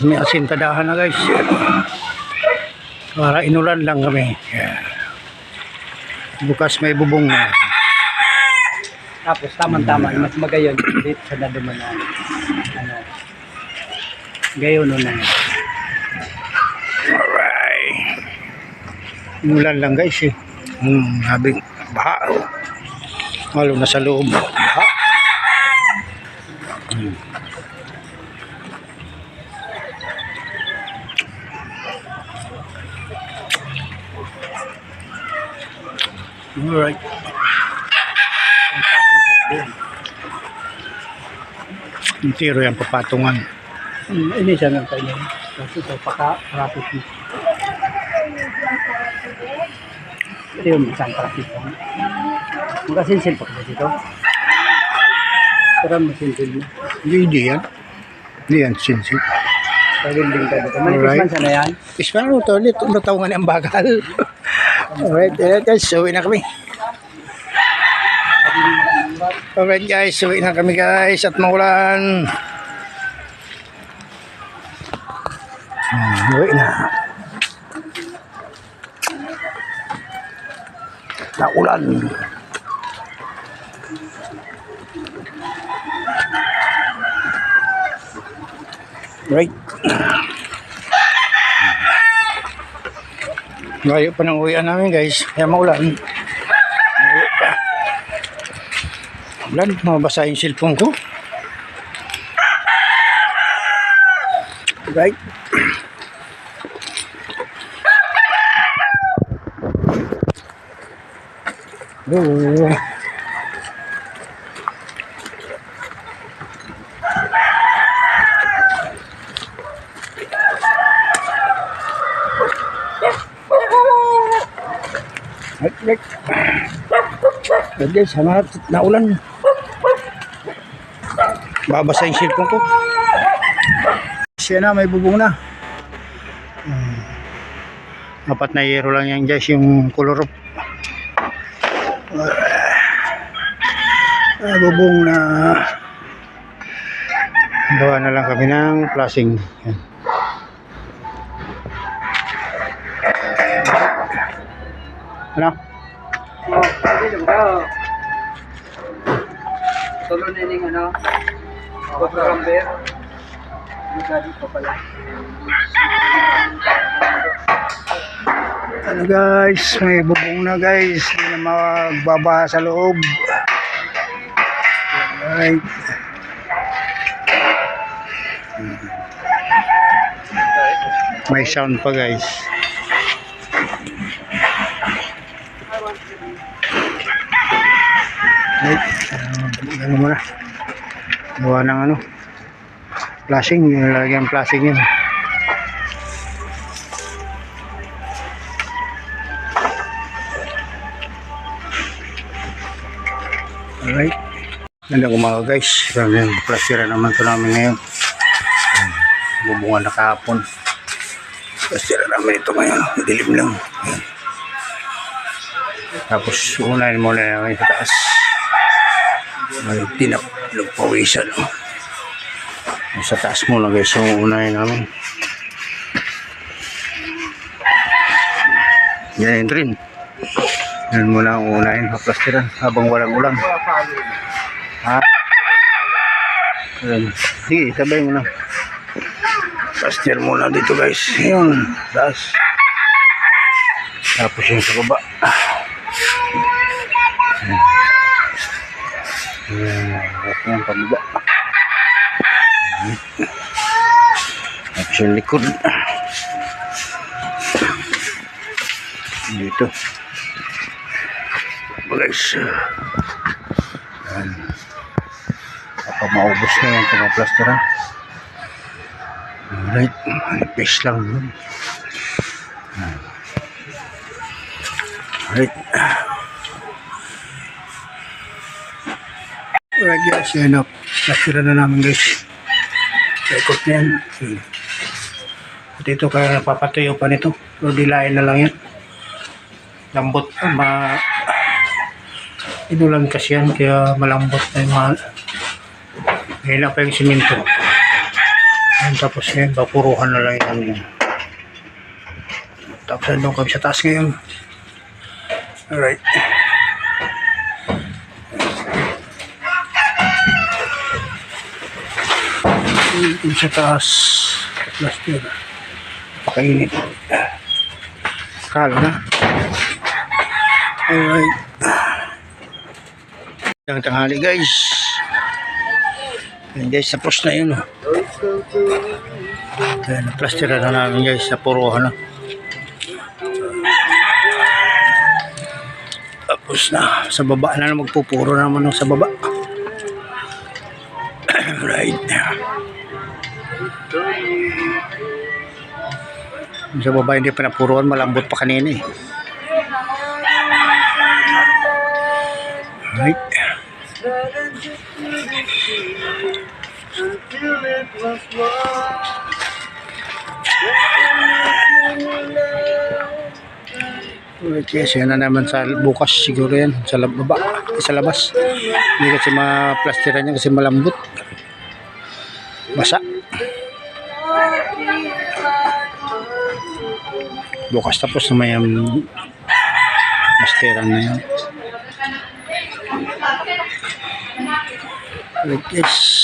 May asintadahan na guys. Para inulan lang kami. Bukas may bubong na. Tapos tamang-tama, mas magayon dito sa naduman na ano. Gayon na. Alright. Inulan lang guys eh. Habing baha. Lalo na sa loob. Baha. Alright. Tiro yung papatungan. Ini siya ng kanya. Kasi ito, paka-traffic mo. Ito yung isang traffic mo. Magkasinsil pa kasi dito. Pero masinsil mo. Hindi yan. Hindi yan sinsil. Pag-building ka dito. Manipis man sana yan. Ispano to ulit. Natawangan ang bakal. Alright guys. Uwi na kami. Alright guys. Uwi na kami guys. At maulan. Uwi na. Naulan. Right. Layo pa ng uwian namin guys. Kaya maulan. Layo pa. Ulan. Mabasa yung cellphone ko. Right. Oh. Guys, hanap na ulan. Babasa yung cellphone ko. Siya na, may bubong na. Apat na yero lang yan guys, yung color of bubong na gawa na lang kami ng flashing. Yan. Ano? Tulo na yung ano, pag-ramber. Magadi pa pala. Ano guys, may bubong na guys. Hindi na magbaba sa loob. Alright. May sound pa guys. Right. Ano muna. Gawa ng ano. Flashing. Nilagyan flashing yun. Alright. Gandang umaga guys. Yung plastira naman ito namin ngayon. Bubungan na kahapon. Plastira namin ito ngayon. Dilim lang. Ayan. Tapos unahin muna namin sa taas. May tinagpawisan. Sa taas muna guys. So unahin namin. Yan rin. Yan muna ang unahin sa plastiran habang walang ulan. Ha? Sige, sabay mo na. Plaster muna dito guys. Yun, taas. Tapos yung sa baba. Yan, pababa. Tapos yung likod. Dito. Guys. Yan. Kapag maubos na yung pagpaplasteran. Alright. Manipis lang yun. Alright. Alright guys. Yan up. Plasteran na namin guys. Ikot na yan. At ito kaya napapatuyo pa nito. Pero dilain na lang yan. Lambot. Inulan kasi yan. Kaya malambot na yung mahal. Ngayon pa yung simento. Yan, tapos ngayon, papuruhan na lang yan. Tapos nandun kami sa taas ngayon. Alright. Yung sa taas, plaster. Pakainit. Kalo na. Alright. Ang tanghali guys. Ayan guys, tapos na yun. Ayan, plastera na namin guys, napuruhan na. Tapos na, sa baba na magpupuro naman sa baba. Right. Sa baba hindi pa napuruan, malambot pa kanina eh. Right. Okay, so yan na naman sa bukas siguro yan, sa baba, sa labas. Hindi kasi ma-plasteran yan kasi malambot. Basa. Bukas tapos na may plasteran na yan. Like this.